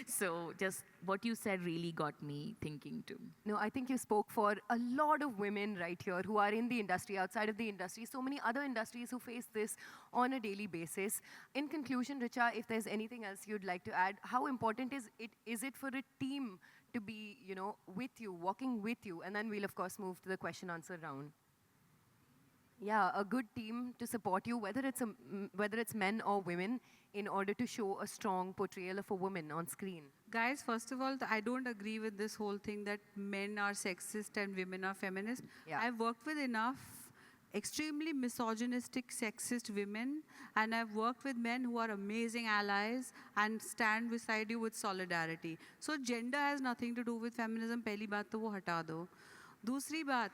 So just what you said really got me thinking too. No, I think you spoke for a lot of women right here who are in the industry, outside of the industry, so many other industries who face this on a daily basis. In conclusion, Richa, if there's anything else you'd like to add, how important is it for a team to be, with you, walking with you? And then we'll, of course, move to the question answer round. Yeah, a good team to support you, whether it's men or women, in order to show a strong portrayal of a woman on screen. Guys, first of all, I don't agree with this whole thing that men are sexist and women are feminist. Yeah. I've worked with enough extremely misogynistic, sexist women, and I've worked with men who are amazing allies and stand beside you with solidarity. So gender has nothing to do with feminism. पहली बात तो वो हटा दो. दूसरी बात,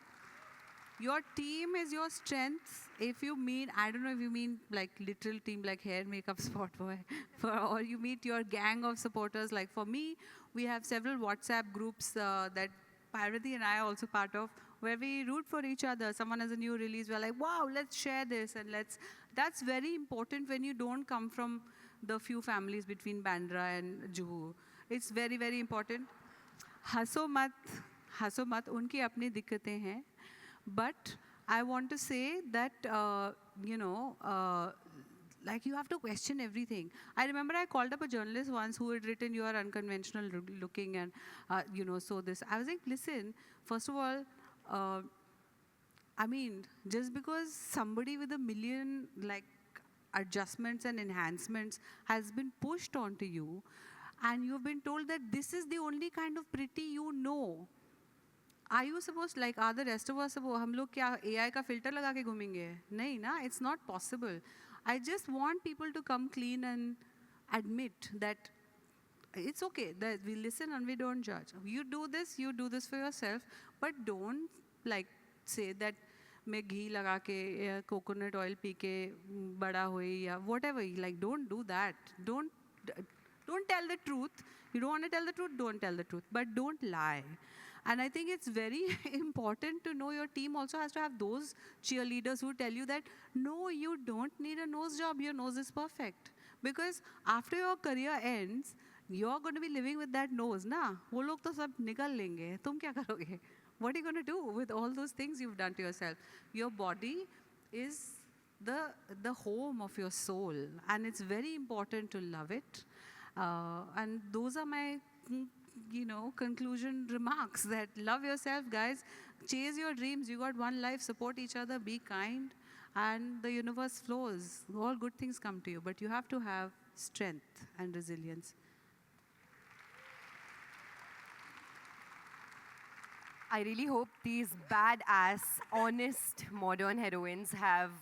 your team is your strength. If you mean, I don't know if you mean like literal team like hair, makeup, spot boy, or you meet your gang of supporters. Like for me, we have several WhatsApp groups that Parvati and I are also part of, where we root for each other. Someone has a new release, we're like, wow, let's share this and that's very important when you don't come from the few families between Bandra and Juhu. It's very, very important. हंसो मत, उनकी अपनी दिक्कतें हैं. But I want to say that, like you have to question everything. I remember I called up a journalist once who had written, "You are unconventional looking," and, so this. I was like, listen, first of all, I mean, just because somebody with a million, like, adjustments and enhancements has been pushed onto you, and you've been told that this is the only kind of pretty you know. Are you supposed, like, are the rest of us, हम लोग क्या AI का filter लगा के घूमेंगे? नहीं ना, it's not possible. I just want people to come clean and admit that it's okay, that we listen and we don't judge. You do this for yourself, but don't, like, say that मैं घी लगा के या coconut oil P के बड़ा हुई या whatever. Like, don't do that. Don't tell the truth. You don't want to tell the truth, don't tell the truth. But don't lie. And I think it's very important to know your team also has to have those cheerleaders who tell you that, no, you don't need a nose job, your nose is perfect. Because after your career ends, you're going to be living with that nose, na? वो लोग तो सब निकल लेंगे, तुम क्या करोगे? What are you going to do with all those things you've done to yourself? Your body is the home of your soul, and it's very important to love it. And those are my conclusion remarks, that love yourself, guys, chase your dreams, you got one life, support each other, be kind, and the universe flows. All good things come to you, but you have to have strength and resilience. I really hope these badass, honest, modern heroines have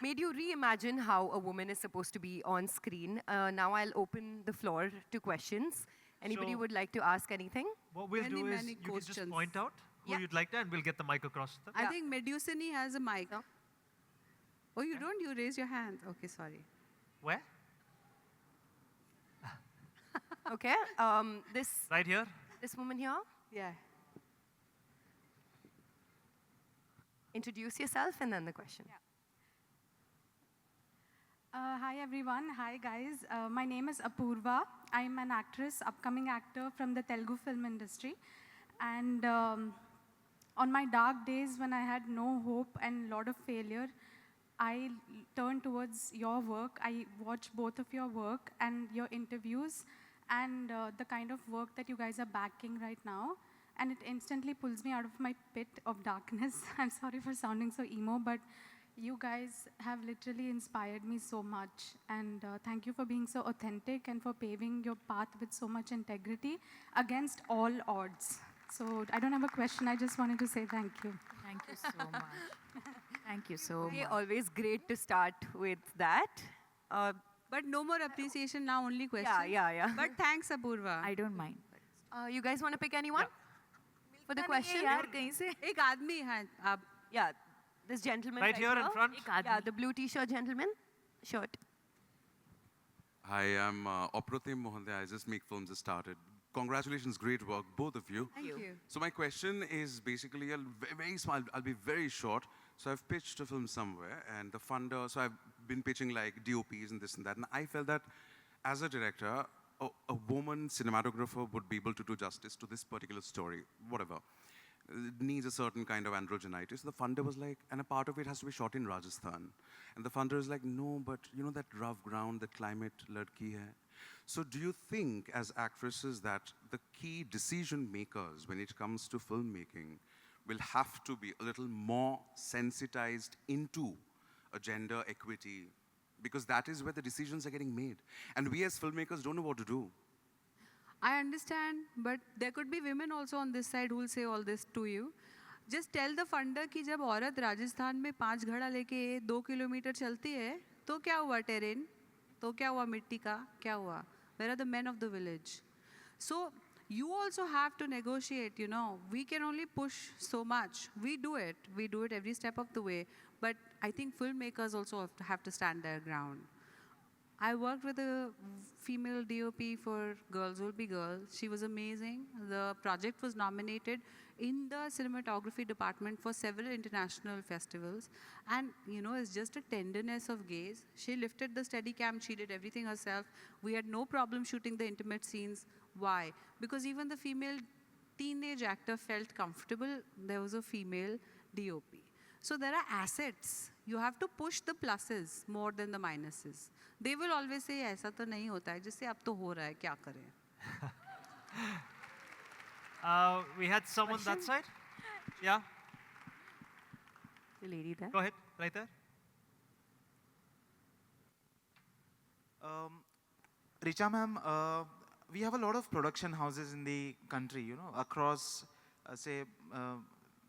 made you reimagine how a woman is supposed to be on screen. Now I'll open the floor to questions. Anybody would like to ask anything? What we'll do is you can just point out who you'd like to, and we'll get the mic across to them. I think Medusini has a mic. No? Oh, you don't? You raise your hand. Okay, sorry. Where? Okay. This Right here? This woman here. Yeah. Introduce yourself and then the question. Yeah. Hi everyone, hi guys. My name is Apurva. I'm an actress, upcoming actor from the Telugu film industry. And on my dark days when I had no hope and a lot of failure, I turned towards your work. I watched both of your work and your interviews and the kind of work that you guys are backing right now. And it instantly pulls me out of my pit of darkness. I'm sorry for sounding so emo, but You guys have literally inspired me so much. And thank you for being so authentic and for paving your path with so much integrity against all odds. So I don't have a question. I just wanted to say thank you. Thank you so much. Thank you so Okay, much. always great to start with that. But no more appreciation now, only questions. Yeah. But thanks, Apurva. I don't mind. You guys want to pick anyone for the question? यार कहीं से एक आदमी है आप Yeah, this gentleman Right here in front. एक आदमी Yeah, the blue t-shirt gentleman. Shirt. Hi, I'm Apratim Mohanday. I just make films that started. Congratulations, great work, both of you. Thank you. So my question is basically very small. I'll be very short. So I've pitched a film somewhere, and the funder. So I've been pitching like DOPs and this and that, and I felt that as a director, a woman cinematographer would be able to do justice to this particular story, whatever. It needs a certain kind of androgenitis. The funder was like, and a part of it has to be shot in Rajasthan. And the funder is like, no, but you know that rough ground, that climate, ladki hai. So do you think as actresses that the key decision makers when it comes to filmmaking will have to be a little more sensitized into a gender equity? Because that is where the decisions are getting made. And we as filmmakers don't know what to do. I understand, but there could be women also on this side who will say all this to you. Just tell the funder कि जब औरत राजस्थान में 5 घड़ा लेके 2 kilometre चलती है, तो क्या हुआ terrain? तो क्या हुआ मिट्टी का? क्या हुआ? Where are the men of the village? So you also have to negotiate, you know. We can only push so much. We do it every step of the way. But I think filmmakers also have to stand their ground. I worked with a female DOP for Girls Will Be Girls. She was amazing. The project was nominated in the cinematography department for several international festivals. And, you know, it's just a tenderness of gaze. She lifted the Steadicam. She did everything herself. We had no problem shooting the intimate scenes. Why? Because even the female teenage actor felt comfortable. There was a female DOP. So there are assets. You have to push the pluses more than the minuses. They will always say, ऐसा तो नहीं होता है, जिससे अब तो हो रहा है, क्या करें? We had someone that side. Yeah, The lady there. go ahead, right there. Richa ma'am, we have a lot of production houses in the country, you know, across, say,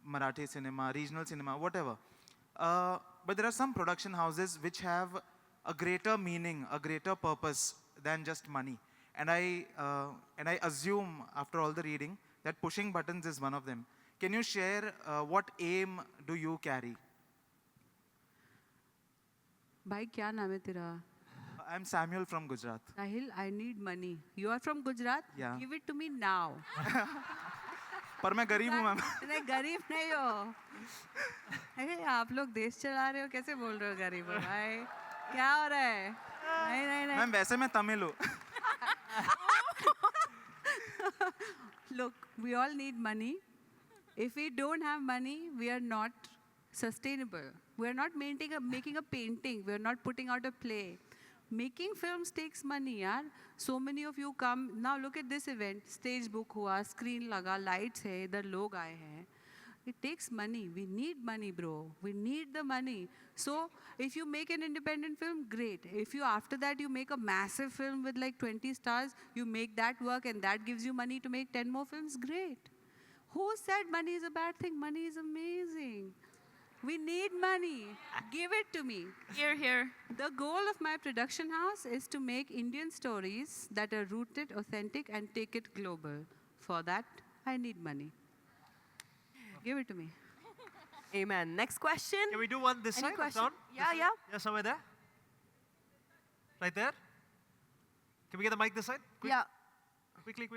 Marathi cinema, regional cinema, whatever. But there are some production houses which have a greater meaning, a greater purpose than just money. And I assume, after all the reading, that Pushing Buttons is one of them. Can you share what aim do you carry? भाई क्या नाम है तेरा? I'm Samuel from Gujarat. Sahil, I need money. You are from Gujarat? Yeah. Give it to me now. पर मैं गरीब हूँ ma'am. नहीं गरीब नहीं हो. अरे आप लोग देश चला रहे हो कैसे बोल रहे हो गरीब हो भाई? क्या हो रहा है? नहीं. मैम वैसे मैं तमिल हूँ. Look, we all need money. If we don't have money, we are not sustainable. We are not making a painting. We are not putting out a play. Making films takes money, yaar. So many of you come. Now look at this event. Stage book हुआ, screen लगा, lights है, इधर लोग आए हैं. It takes money. We need money, bro. We need the money. So if you make an independent film, great. If you after that you make a massive film with like 20 stars, you make that work and that gives you money to make 10 more films, great. Who said money is a bad thing? Money is amazing. We need money. Give it to me. Here. The goal of my production house is to make Indian stories that are rooted, authentic, and take it global. For that, I need money. Give it to me. Amen. Next question. Can we do one this Any side? question? Down? Yeah, This yeah. side? Yeah, somewhere there. Right there. Can we get the mic this side? Yeah, Quickly.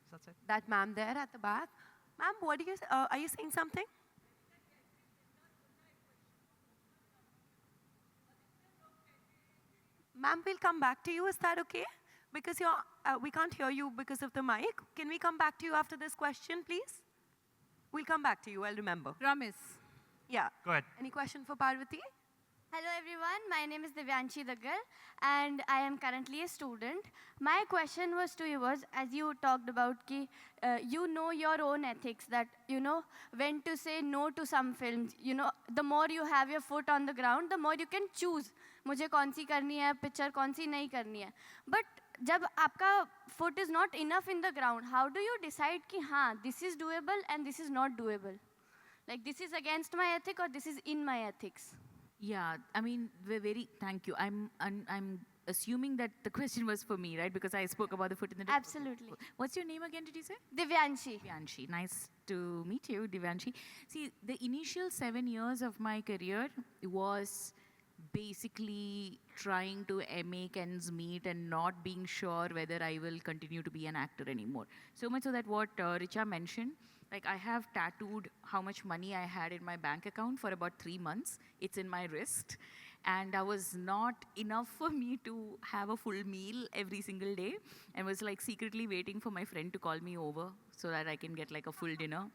That's it. that ma'am there at the back. Ma'am, what do you, are you saying something? Ma'am, we'll come back to you. Is that okay? Because we can't hear you because of the mic. Can we come back to you after this question, please? We'll come back to you. I'll remember. Promise. Yeah. Go ahead. Any question for Parvati? Hello everyone, my name is Divyanshi Daggal and I am currently a student. My question was to you was, as you talked about ki, you know your own ethics, that you know when to say no to some films. You know, the more you have your foot on the ground, the more you can choose. मुझे कौन सी करनी है, picture कौन सी नहीं करनी है. But जब आपका foot is not enough in the ground, how do you decide कि हाँ, this is doable and this is not doable? Like this is against my ethic or this is in my ethics? Yeah, I mean, we're very, thank you. I'm assuming that the question was for me, right? Because I spoke about the foot in the door. Absolutely. What's your name again, did you say? Divyanshi. Divyanshi. Nice to meet you, Divyanshi. See, the initial 7 years of my career was basically trying to make ends meet and not being sure whether I will continue to be an actor anymore. So much so that what Richa mentioned, like I have tattooed how much money I had in my bank account for about 3 months. It's in my wrist. And that was not enough for me to have a full meal every single day. And was like secretly waiting for my friend to call me over so that I can get like a full dinner.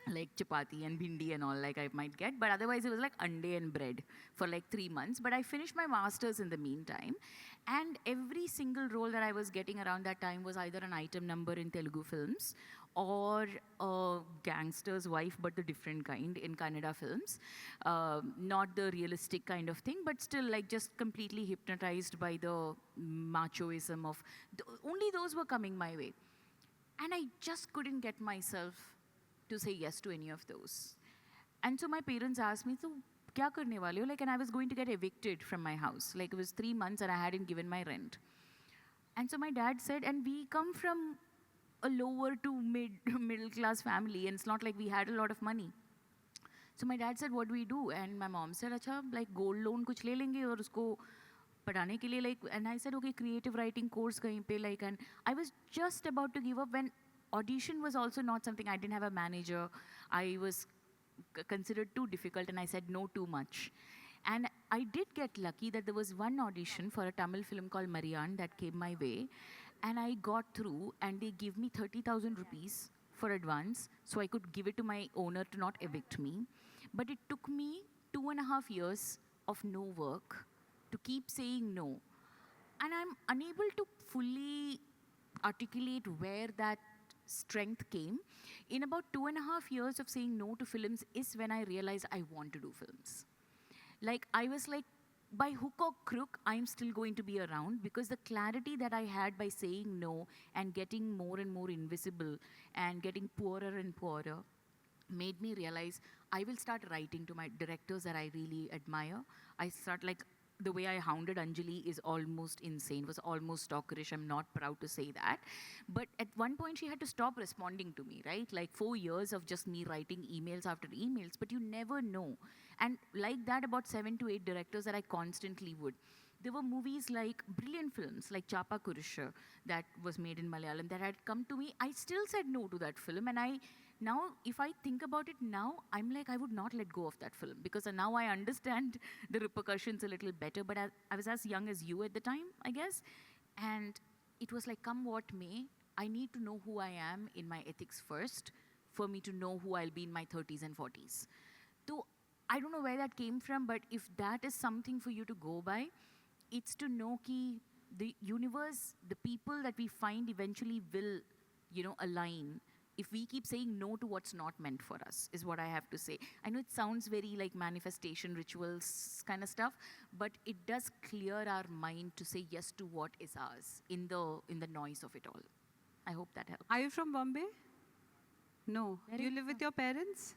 Like chapati and bhindi and all like I might get. But otherwise it was like ande and bread for like 3 months. But I finished my master's in the meantime. And every single role that I was getting around that time was either an item number in Telugu films or a gangster's wife, but the different kind in Kannada films. Not the realistic kind of thing, but still like just completely hypnotized by the machoism of, only those were coming my way. And I just couldn't get myself to say yes to any of those. And so my parents asked me, so kya karne wale ho? Like, and I was going to get evicted from my house. Like it was 3 months and I hadn't given my rent. And so my dad said, and we come from a lower to middle class family, and it's not like we had a lot of money. So my dad said, what do we do? And my mom said, acha, like gold loan kuch le lenge aur usko padhane ke liye, like, and I said, okay, creative writing course kahin pe, like, and I was just about to give up when audition was also not something. I didn't have a manager. I was considered too difficult, and I said no too much. And I did get lucky that there was one audition for a Tamil film called Marian that came my way. And I got through, and they gave me 30,000 rupees for advance, so I could give it to my owner to not evict me. But it took me 2.5 years of no work to keep saying no. And I'm unable to fully articulate where that strength came. In about 2.5 years of saying no to films is when I realized I want to do films. Like, I was like, by hook or crook, I'm still going to be around, because the clarity that I had by saying no and getting more and more invisible and getting poorer and poorer made me realize I will start writing to my directors that I really admire. I start like, the way I hounded Anjali is almost insane, was almost stalkerish. I'm not proud to say that. But at one point, she had to stop responding to me, right? Like 4 years of just me writing emails after emails, but you never know. And like that, about 7 to 8 directors that I constantly would. There were movies like brilliant films like Chapa Kurusha that was made in Malayalam that had come to me. I still said no to that film, and now, if I think about it now, I'm like, I would not let go of that film, because now I understand the repercussions a little better. But I was as young as you at the time, I guess. And it was like, come what may, I need to know who I am in my ethics first for me to know who I'll be in my 30s and 40s. So I don't know where that came from, but if that is something for you to go by, it's to know ki the universe, the people that we find eventually will, align. If we keep saying no to what's not meant for us, is what I have to say. I know it sounds very like manifestation rituals kind of stuff, but it does clear our mind to say yes to what is ours in the noise of it all. I hope that helps. Are you from Bombay? No. Where You are you live with your parents?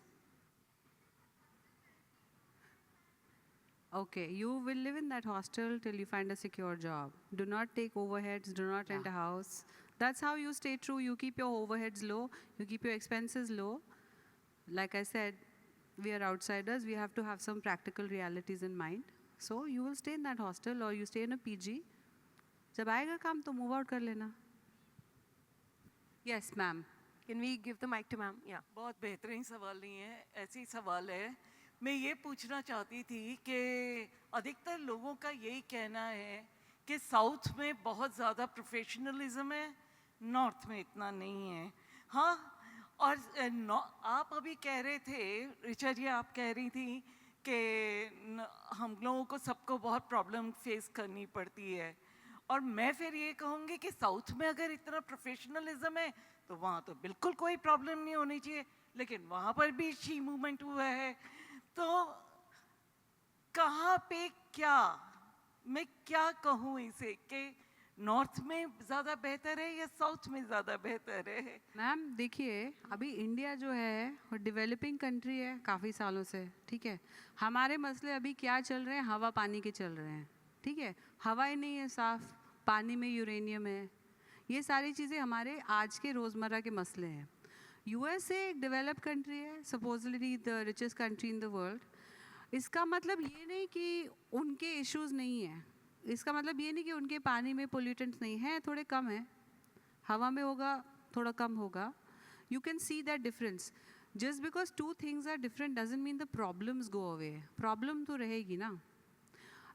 Okay, you will live in that hostel till you find a secure job. Do not take overheads, do not rent a house. That's how you stay true. You keep your overheads low, you keep your expenses low. Like I said, we are outsiders. We have to have some practical realities in mind. So you will stay in that hostel or you stay in a PG. जब आएगा काम तो move out कर लेना. Yes, ma'am. Can we give the mic to ma'am? Yeah. बहुत बेहतरीन सवाल नहीं है, ऐसे ही सवाल है. मैं ये पूछना चाहती थी कि अधिकतर लोगों का यही कहना है कि साउथ में बहुत ज़्यादा प्रोफेशनलिज्म है, नॉर्थ में इतना नहीं है. हाँ, और आप अभी कह रहे थे, ऋचा जी आप कह रही थी कि हम लोगों को सबको बहुत प्रॉब्लम फेस करनी पड़ती है। और मैं फिर ये कहूँगी कि साउथ में अगर इतना प्रोफेशनलिज्म है तो वहाँ तो बिल्कुल कोई प्रॉब्लम नहीं होनी चाहिए, लेकिन वहाँ पर भी शी मूवमेंट हुआ है। तो कहाँ पे क्या, मैं क्या कहूँ इसे, कि नॉर्थ में ज़्यादा बेहतर है या साउथ में ज़्यादा बेहतर है? मैम देखिए, अभी इंडिया जो है वो डेवलपिंग कंट्री है काफ़ी सालों से, ठीक है। हमारे मसले अभी क्या चल रहे हैं, हवा पानी के चल रहे हैं, ठीक है। हवा ही नहीं है साफ, पानी में यूरेनियम है, ये सारी चीज़ें हमारे आज के रोज़मर्रा के मसले हैं। यूएसए एक डेवलप कंट्री है, supposedly the richest country in the world. इसका मतलब ये नहीं कि उनके इश्यूज़ नहीं हैं, इसका मतलब ये नहीं कि उनके पानी में पोल्यूटेंट्स नहीं हैं, थोड़े कम हैं, हवा में होगा थोड़ा कम होगा। You can see that difference. Just because two things are different doesn't mean the problems go away. Problem तो रहेगी ना,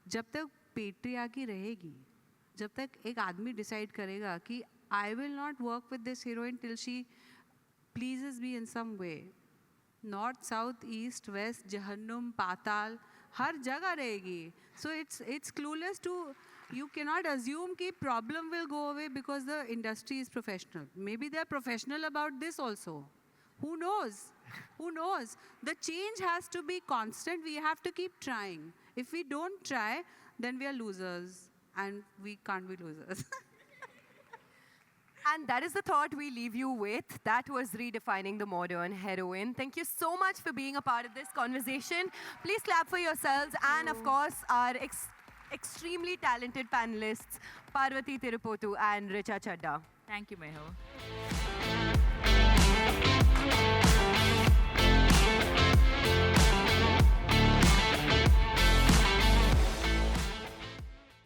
जब तक पेट्रियार्की रहेगी, जब तक एक आदमी डिसाइड करेगा कि I will not work with this heroine till she pleases me in some way. North south east west जहन्नुम पाताल हर जगह रहेगी। So it's clueless to, you cannot assume कि problem will go away because the industry is professional. Maybe they are professional about this also. Who knows? Who knows? The change has to be constant. We have to keep trying. If we don't try, then we are losers, and we can't be losers. And that is the thought we leave you with. That was Redefining the Modern Heroine. Thank you so much for being a part of this conversation. Please clap for yourselves. And of course, our extremely talented panelists, Parvati Tirupotu and Richa Chadda. Thank you, Mehul.